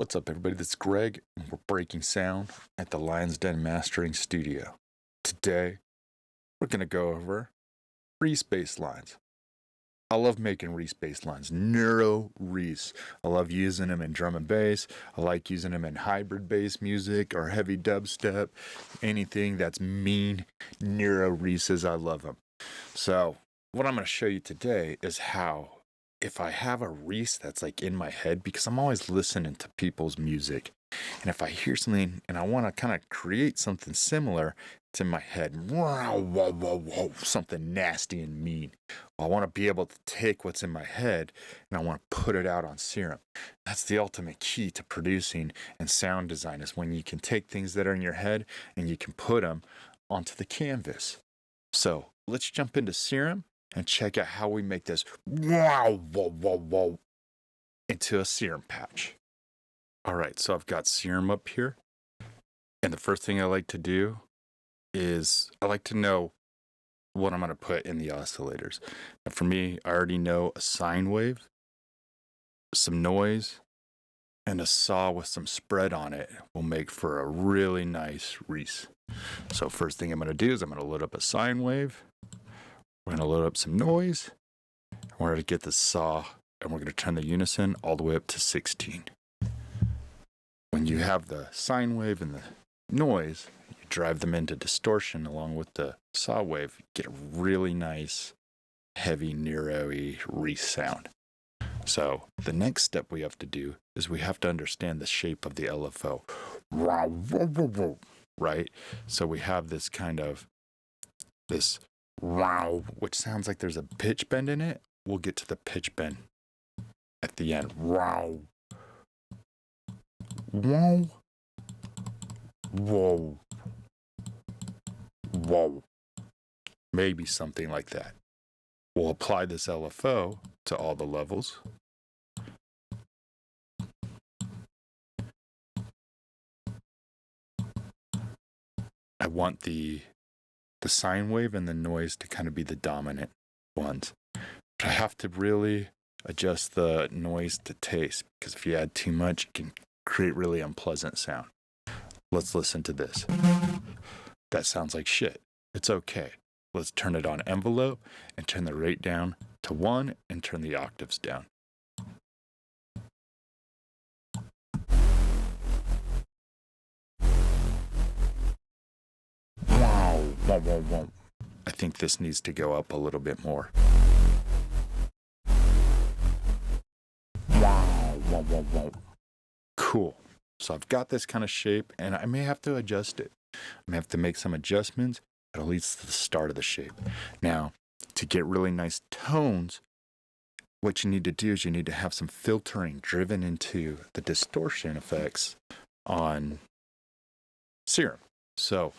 What's up, everybody? This is Greg, and we're breaking sound at the Lion's Den Mastering Studio. Today, we're going to go over Reece bass lines. I love making Reece bass lines. Neuro Reece. I love using them in drum and bass. I like using them in hybrid bass music or heavy dubstep. Anything that's mean, Neuro Reeces, I love them. So, what I'm going to show you today is how, if I have a Reece that's like in my head, because I'm always listening to people's music, and if I hear something and I want to kind of create something similar, it's in my head, something nasty and mean. I want to be able to take what's in my head and I want to put it out on Serum. That's the ultimate key to producing and sound design, is when you can take things that are in your head and you can put them onto the canvas. So let's jump into Serum and check out how we make this into a Serum patch. All right, so I've got Serum up here. And the first thing I like to do is I like to know what I'm going to put in the oscillators. Now for me, I already know a sine wave, some noise, and a saw with some spread on it will make for a really nice Reece. So first thing I'm going to do is I'm going to load up a sine wave. We're going to load up some noise. We're going to get the saw, and we're going to turn the unison all the way up to 16. When you have the sine wave and the noise, you drive them into distortion along with the saw wave, you get a really nice, heavy, neuro-y Reece sound. So the next step we have to do is we have to understand the shape of the LFO. Right? So we have this kind of, this wow, which sounds like there's a pitch bend in it. We'll get to the pitch bend at the end. Wow. Whoa. Whoa. Whoa. Maybe something like that. We'll apply this LFO to all the levels. I want the sine wave and the noise to kind of be the dominant ones. But I have to really adjust the noise to taste, because if you add too much, it can create really unpleasant sound. Let's listen to this. That sounds like shit. It's okay. Let's turn it on envelope and turn the rate down to 1 and turn the octaves down. Wow. I think this needs to go up a little bit more. Wow. Cool. So I've got this kind of shape, and I may have to adjust it. I may have to make some adjustments, but at least the start of the shape. Now, to get really nice tones, what you need to do is you need to have some filtering driven into the distortion effects on Serum. So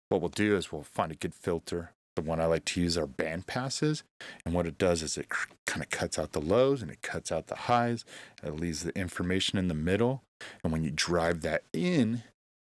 what we'll do is we'll find a good filter. The one I like to use are band passes, and what it does is it kind of cuts out the lows and it cuts out the highs, and it leaves the information in the middle. And when you drive that in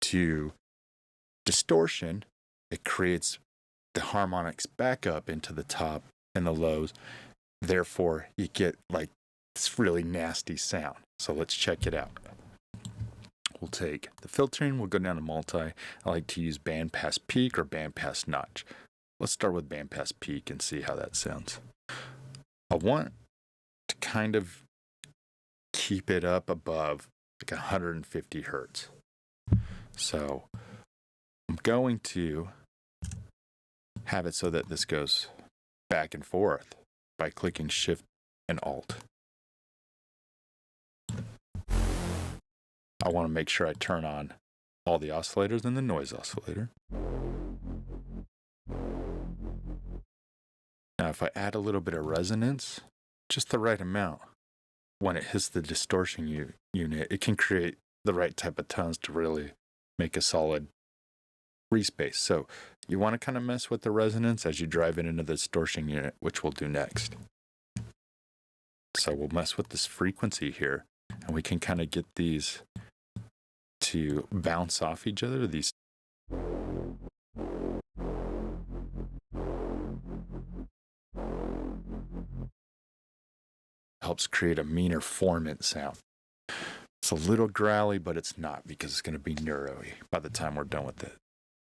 to distortion, it creates the harmonics back up into the top and the lows. Therefore, you get like this really nasty sound. So let's check it out. We'll take the filtering, we'll go down to multi. I like to use bandpass peak or bandpass notch. Let's start with bandpass peak and see how that sounds. I want to kind of keep it up above like 150 hertz. So I'm going to have it so that this goes back and forth by clicking Shift and Alt. I want to make sure I turn on all the oscillators and the noise oscillator. Now, if I add a little bit of resonance, just the right amount, when it hits the distortion unit, it can create the right type of tones to really make a solid Reece bass. So you want to kind of mess with the resonance as you drive it into the distortion unit, which we'll do next. So we'll mess with this frequency here, and we can kind of get these to bounce off each other. These helps create a meaner formant sound. a little growly, but it's not because it's going to be neuro-y by the time we're done with it.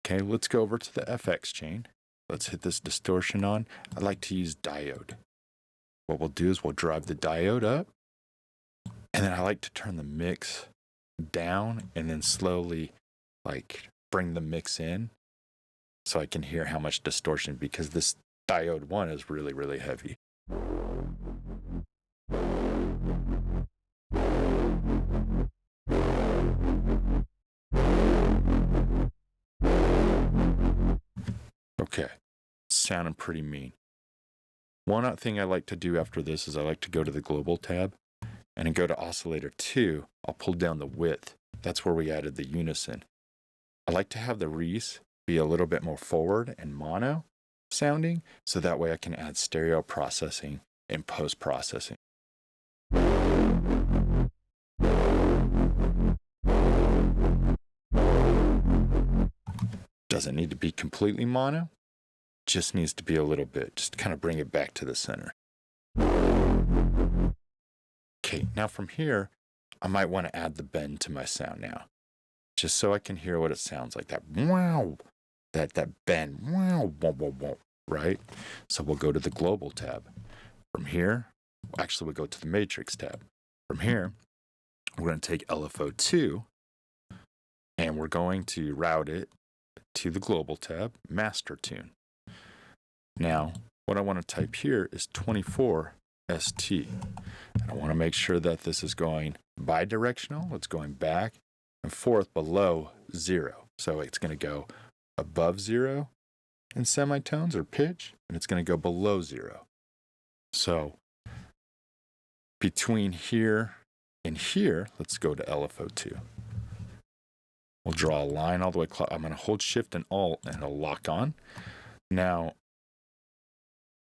Okay, let's go over to the FX chain. Let's hit this distortion on. I like to use diode. What we'll do is we'll drive the diode up, and then I like to turn the mix down and then slowly like bring the mix in so I can hear how much distortion, because this diode 1 is really, really heavy. Okay, sounding pretty mean. One thing I like to do after this is I like to go to the global tab and then go to Oscillator 2. I'll pull down the width. That's where we added the unison. I like to have the Reece be a little bit more forward and mono sounding, so that way I can add stereo processing and post-processing. Doesn't need to be completely mono, just needs to be a little bit, just kind of bring it back to the center. Okay, now from here, I might want to add the bend to my sound now, just so I can hear what it sounds like. That wow, that bend, wow, wow, wow, wow, right? So we'll go to the global tab. From here, actually we'll go to the matrix tab. From here, we're going to take LFO2, and we're going to route it to the global tab, master tune. Now, what I want to type here is 24 ST. And I want to make sure that this is going bidirectional. It's going back and forth below 0. So it's going to go above 0 in semitones or pitch, and it's going to go below 0. So between here and here, let's go to LFO2. We'll draw a line all the way. I'm going to hold Shift and Alt, and it'll lock on. Now,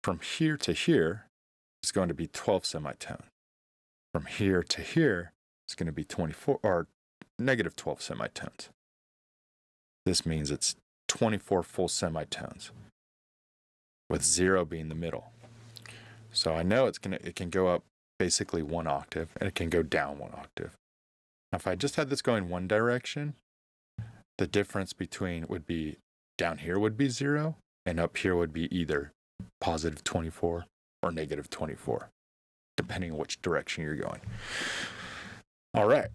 from here to here, it's going to be 12 semitone. From here to here, it's going to be 24 or negative 12 semitones. This means it's 24 full semitones, with 0 being the middle. So I know it can go up basically 1 octave, and it can go down 1 octave. Now, if I just had this going one direction, the difference between would be down here would be 0, and up here would be either positive 24 or negative 24, depending on which direction you're going. All right,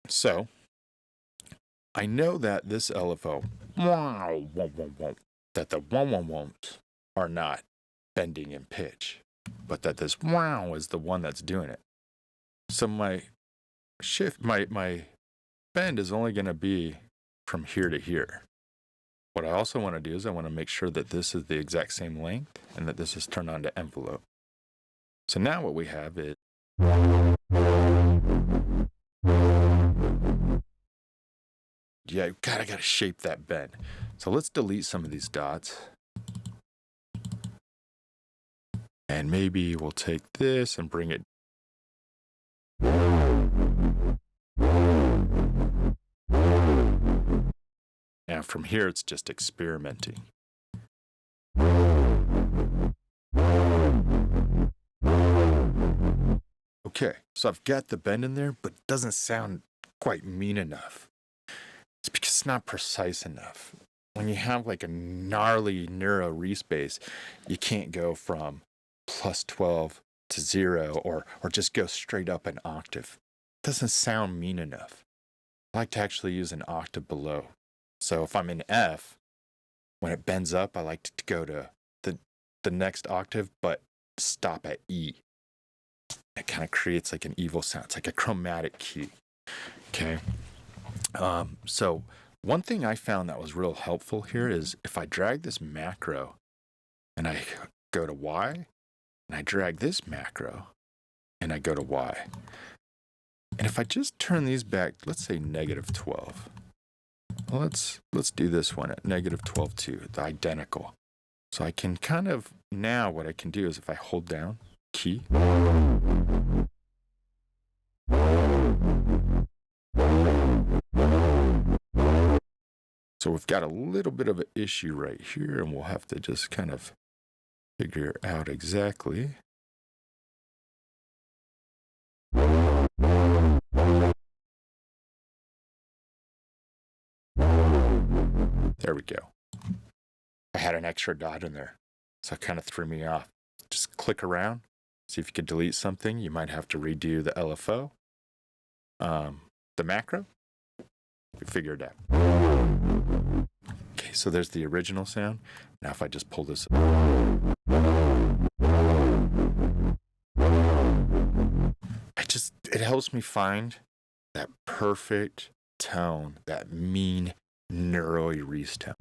so I know that this LFO, that the womp are not bending in pitch, but that this wow is the one that's doing it. So my shift, my bend is only going to be from here to here. What I also want to do is I want to make sure that this is the exact same length and that this is turned on to envelope. So now what we have is yeah, I gotta shape that bend. So let's delete some of these dots. And maybe we'll take this and bring it. And from here, it's just experimenting. Okay, so I've got the bend in there, but it doesn't sound quite mean enough. It's because it's not precise enough. When you have like a gnarly neuro Reece bass, you can't go from plus 12 to 0 or just go straight up an octave. It doesn't sound mean enough. I like to actually use an octave below. So if I'm in F, when it bends up, I like to go to the next octave, but stop at E. It kind of creates like an evil sound. It's like a chromatic key. Okay. So one thing I found that was real helpful here is if I drag this macro and I go to Y, and I drag this macro and I go to Y. And if I just turn these back, let's say negative 12. Well, let's do this one at negative 12 too, the identical. So I can kind of, now what I can do is if I hold down key, so we've got a little bit of an issue right here, and we'll have to just kind of figure out exactly. There we go. I had an extra dot in there, so it kind of threw me off. Just click around, see if you could delete something. You might have to redo the LFO, the macro. We figure it out. Okay, so there's the original sound. Now if I just pull this up. It helps me find that perfect tone, that mean, neuro-y Reece tone.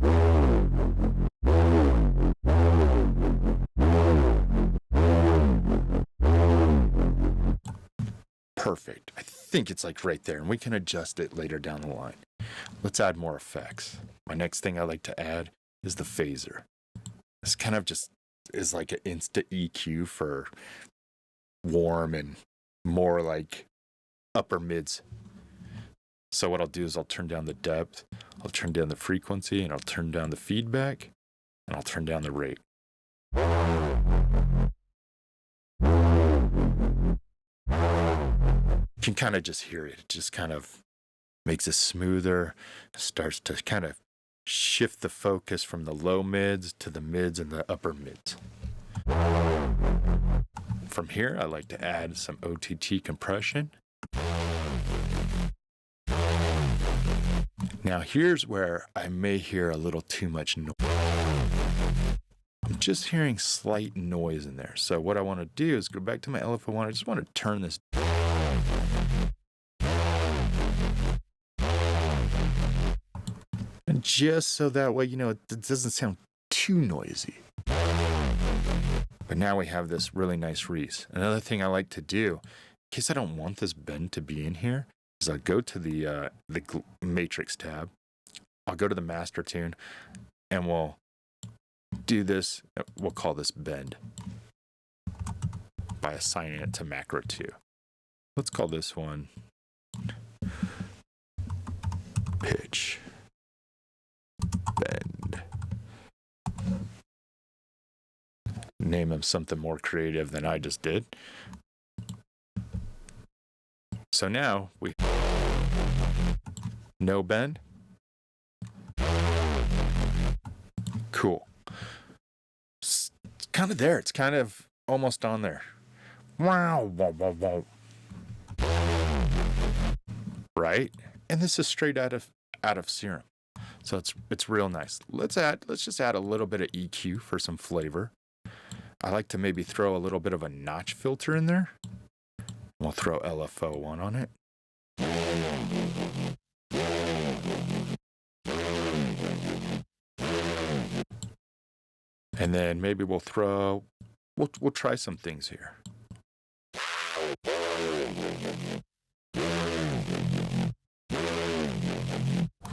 Perfect. I think it's like right there, and we can adjust it later down the line. Let's add more effects. My next thing I like to add is the phaser. This kind of just is like an instant EQ for warm and more like upper mids. So what I'll do is I'll turn down the depth, I'll turn down the frequency, and I'll turn down the feedback, and I'll turn down the rate. You can kind of just hear it. It just kind of makes it smoother, starts to kind of shift the focus from the low mids to the mids and the upper mids. From here, I like to add some OTT compression. Now here's where I may hear a little too much noise. I'm just hearing slight noise in there. So what I want to do is go back to my LFO1. I just want to turn this. And just so that way, it doesn't sound too noisy. But now we have this really nice Reece. Another thing I like to do, in case I don't want this bend to be in here, is I'll go to the matrix tab. I'll go to the master tune, and we'll do this. We'll call this bend by assigning it to macro 2. Let's call this one pitch bend. Name them something more creative than I just did. So now we no bend. Cool. It's kind of there. It's kind of almost on there. Wow, wow, wow, wow. Right? And this is straight out of Serum. So it's real nice. Let's just add a little bit of EQ for some flavor. I like to maybe throw a little bit of a notch filter in there. We'll throw LFO1 on it. And then maybe we'll try some things here.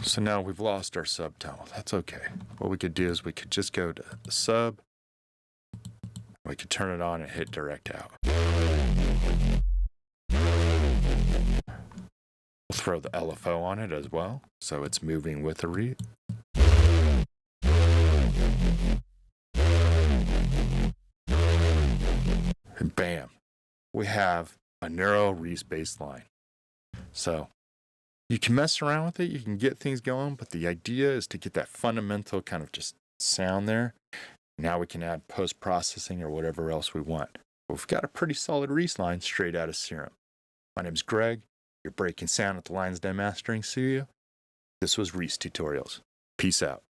So now we've lost our subtone. That's okay. What we could do is we could just go to the sub. We could turn it on and hit direct out. We'll throw the LFO on it as well, so it's moving with the Reece. And bam, we have a neuro Reece bass line. So you can mess around with it, you can get things going, but the idea is to get that fundamental kind of just sound there. Now we can add post-processing or whatever else we want. We've got a pretty solid Reece line straight out of Serum. My name's Greg. You're breaking sound at the Lionsden Mastering Studio. This was Reece Tutorials. Peace out.